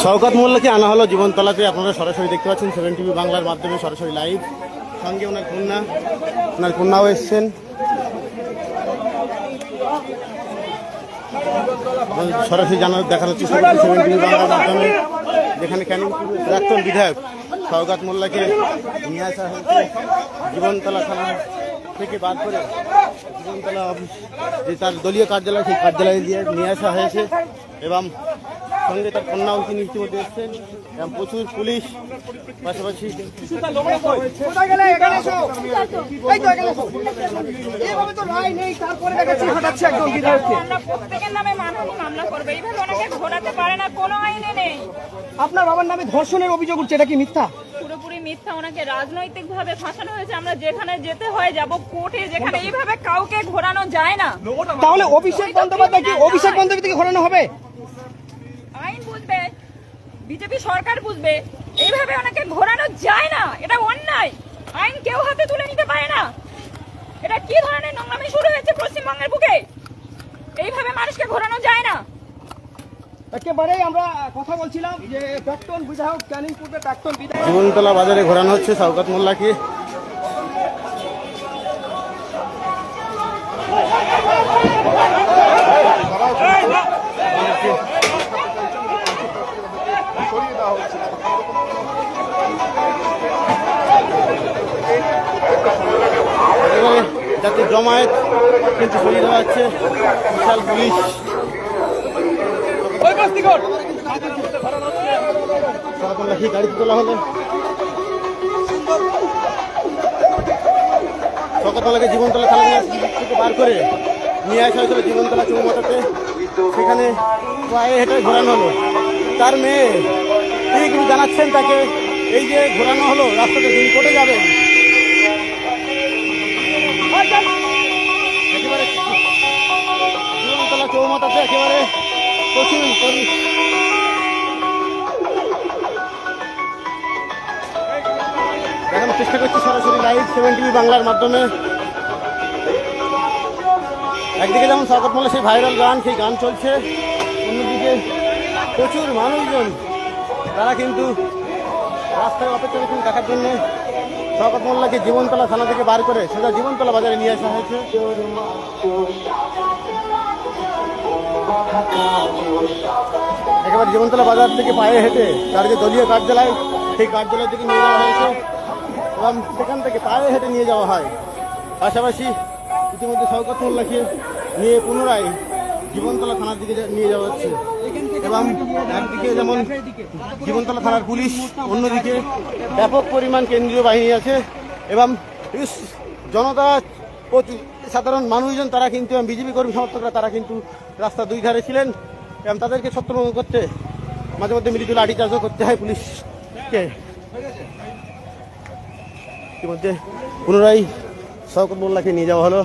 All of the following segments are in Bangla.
শওকত মোল্লাকে আনা হলো জীবনতলাতে। আপনারা সরাসরি দেখতে পাচ্ছেন 7 টিভি বাংলার মাধ্যমে সরাসরি লাইভ। সঙ্গে ওনার কন্যাও এসছেন। সরাসরি দেখানো হচ্ছে 7 টিভি বাংলার মাধ্যমে, যেখানে ক্যানিং প্রাক্তন বিধায়ক শওকত মোল্লাকে নিয়ে আসা হয়েছে জীবনতলা থানা থেকে বাদ করে জীবনতলা যে তার দলীয় কার্যালয়, সেই কার্যালয়ে নিয়ে আসা হয়েছে এবং সঙ্গে তার কন্যাও তিনি ইতিমধ্যে এসছেন এবং প্রচুর পুলিশ, পাশাপাশি আপনার বাবার নামে ধর্ষণের অভিযোগ উঠছে, এটা কি মিথ্যা? পুরোপুরি মিথ্যা। ওনাকে রাজনৈতিক ভাবে ফাঁসানো হয়েছে। আমরা যেখানে যেতে হয় যাব কোর্টে, যেখানে এইভাবে কাউকে ঘোরানো যায় না। তাহলে অভিষেক বন্দ্যোপাধ্যায়কে ঘোরানো হবে? আইন বুঝবে, বিজেপি সরকার বুঝবে, এইভাবে ওনাকে ঘোরানো যায় না। এটা অন্যায়। আইন কেউ হাতে তুলে নিতে পারে না। এটা কি ধরনের নোংরামি শুরু হয়েছে পশ্চিমবঙ্গের বুকে? এইভাবে মানুষকে ঘোরানো যায় না। একেবারে আমরা কথা বলছিলাম যে প্রাক্তন বিধায়ক, ক্যানিং পূর্বের প্রাক্তন বিধায়ক জীবনতলা বাজারে ঘোরানো হচ্ছে শওকত মোল্লাকে। যাতে জমায়েত কিন্তু সরিয়ে দেওয়া হচ্ছে বিশাল পুলিশ। গাড়িতে তোলা হলো শওকত মোল্লাকে জীবনতলা থানা থেকে বার করে নিয়ে আসা হয়েছিল জীবনতলা চৌমাথাতে। সেখানে পায়ে হেঁটে ঘোরানো হলো। তার মেয়ে তিনি কিন্তু জানাচ্ছেন তাকে এই যে ঘোরানো হলো রাস্তাতে তিনি কোর্টে যাবেন। একেবারে জীবনতলা চৌমাথাতে একেবারে প্রচুর দেখানোর চেষ্টা করছি সরাসরি লাইভ 7 টিভি বাংলার মাধ্যমে। একদিকে যেমন শওকত মোল্লা সেই ভাইরাল গান, সেই গান চলছে, অন্যদিকে প্রচুর মানুষজন তারা কিন্তু রাস্তায় অপেক্ষা করছেন দেখার জন্য শওকত মোল্লাকে জীবনতলা থানা থেকে বার করে সোজা জীবনতলা বাজারে নিয়ে আসা হয়েছে। একেবারে জীবনতলা বাজার থেকে পায়ে হেঁটে তার যে দলীয় কার্যালয়, সেই কার্যালয় থেকে নিয়ে যাওয়া হয়েছে এবং সেখান থেকে পায়ে হেঁটে নিয়ে যাওয়া হয়। পাশাপাশি ইতিমধ্যে শওকত মোল্লাকে নিয়ে পুনরায় জীবনতলা থানার দিকে নিয়ে যাওয়া হচ্ছে এবং একদিকে যেমন জীবনতলা থানার পুলিশ, অন্যদিকে ব্যাপক পরিমাণ কেন্দ্রীয় বাহিনী আছে এবং জনতা, সাধারণ মানুষজন তারা কিন্তু বিজেপি কর্মী সমর্থকরা তারা কিন্তু রাস্তার দুই ধারে ছিলেন এবং তাদেরকে ছত্রভঙ্গ করতে মাঝে মধ্যে মৃদু লাঠিচার্জও করতে হয় পুলিশকে। ইতিমধ্যে পুনরায় শওকত মোল্লাকে নিয়ে যাওয়া হলো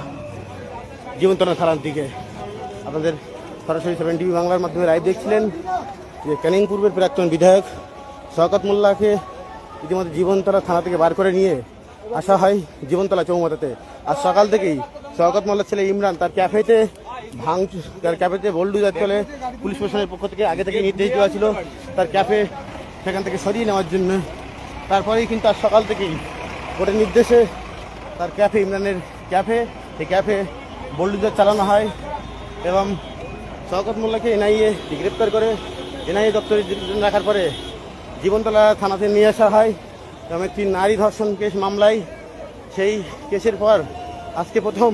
জীবনতলা থানার দিকে। আপনাদের সরাসরি 7 টিভি বাংলার মাধ্যমে লাইভ দেখছিলেন যে ক্যানিং পূর্বের প্রাক্তন বিধায়ক শওকত মোল্লাকে ইতিমধ্যে জীবনতলা থানা থেকে বার করে নিয়ে আসা হয় জীবনতলা চৌমাথাতে। আর সকাল থেকেই শওকত মোল্লার ছেলে ইমরান তার ক্যাফেতে বোল্ডুজার চলে পুলিশ প্রশাসনের পক্ষ থেকে আগে থেকে নির্দেশ দেওয়া ছিল তার ক্যাফে সেখান থেকে সরিয়ে নেওয়ার জন্য। তারপরেই কিন্তু আর সকাল থেকেই কোর্টের নির্দেশে তার ক্যাফে, ইমরানের ক্যাফে, এই ক্যাফে বোল্ডুজার চালানো হয় এবং শওকত মোল্লাকে এনআইএ গ্রেপ্তার করে এনআইএ দপ্তরে রাখার পরে জীবনতলা থানাতে নিয়ে আসা হয় এবং একটি নারী ধর্ষণ কেস মামলায়। সেই কেসের পর আজকে প্রথম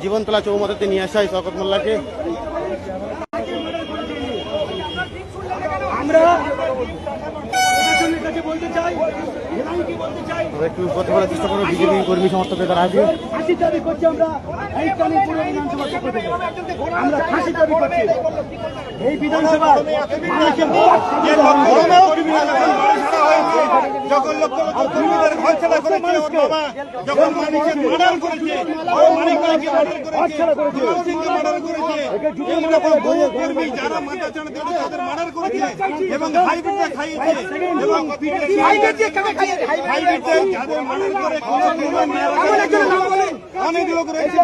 জীবনতলা চৌমাথাতে নিয়ে আসা হয় শওকত মোল্লাকে। একটু কথা বলার চেষ্টা করবো বিজেপি কর্মী সমর্থকদের তারা আছে। এই বিধানসভা যখন লক্ষ লক্ষ কর্মীদের ঘর ছেড়া করেছে ওর বাবা, যখন মানুষের মার্ডার করেছে, মানিককে মার্ডার করেছে, বহু কর্মী যারা মাথা চাড়াতে তাদের মার্ডার করেছে এবং হাইব্রিডটা খাইয়েছে এবং হাইব্রিডে যাদের মার্ডার করে অনেক লোক রয়েছে,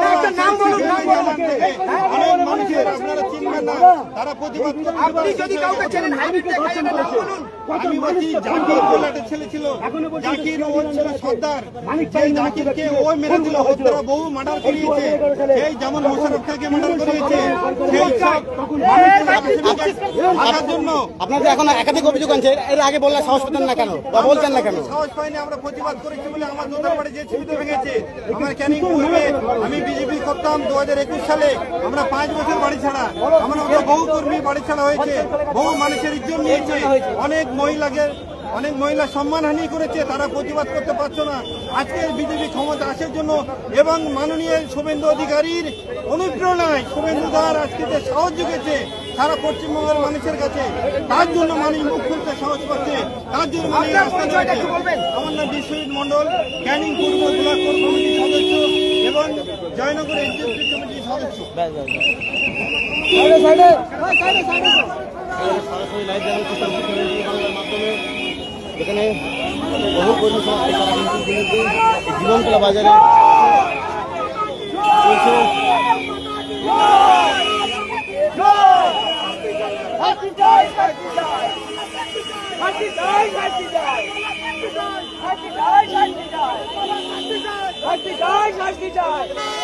অনেক মানুষের আপনারা চিন্তা না, তারা প্রতিবাদ করতে আপনি যদি কাউকে চেনেন হাইব্রিড দেখা যাবে নাম বলুন। আমি বলছি জাকির বলে একটা ছেলে ছিল, জাকির ও ছিল সর্দার, যে জাকিরকে ও মেরে দিল, ওর দ্বারা বহু মার্ডার করিয়েছে, সেই যেমন মোশাররফ খানকে মার্ডার করিয়েছে, সেই সব থাকার জন্য আপনাদের এখন একাধিক অভিযোগ আনছে, এর আগে বললে সাহস পেতেন না কেন বা বলতেন না কেন? সাহস পাইনি, আমরা প্রতিবাদ করেছি বলে আমার দোকান বাড়ি যে ছিপিতে ভেঙেছে। আমার ক্যানিং পূর্বে আমি বিজেপি করতাম 2021 সালে, আমরা 5 বছর বাড়ি ছাড়া, আমরা বহু কর্মী বাড়ি ছাড়া হয়েছে, বহু মানুষের ইজ্জত নিয়েছে, অনেক মহিলা সম্মানহানি করেছে, তারা প্রতিবাদ করতে পারছো না। আজকে বিজেপি ক্ষমতা আসার জন্য এবং মাননীয় শুভেন্দু অধিকারীর অনুপ্রেরণায় শুভেন্দু দার আজকে যে সাহস জুগেছে সারা পশ্চিমবঙ্গের মানুষের কাছে, তার জন্য মানুষ মুখ খুলতে সাহস পাচ্ছে, তার জন্য মানুষ রাস্তা নেমেছে। আমার নাম বিশ্বজিৎ মন্ডল, ক্যানিং পূর্ব ব্লক কোর কমিটির সদস্য এবং জয়নগর এক্সিকিউটিভ কমিটির সদস্য। সরাসরি লাইভ দেখাচ্ছি বাংলার মাধ্যমে, যেখানে বহু কর্মী সমাজকে তারা কিন্তু এই জীবনতলা বাজারে চলছে। Happy die!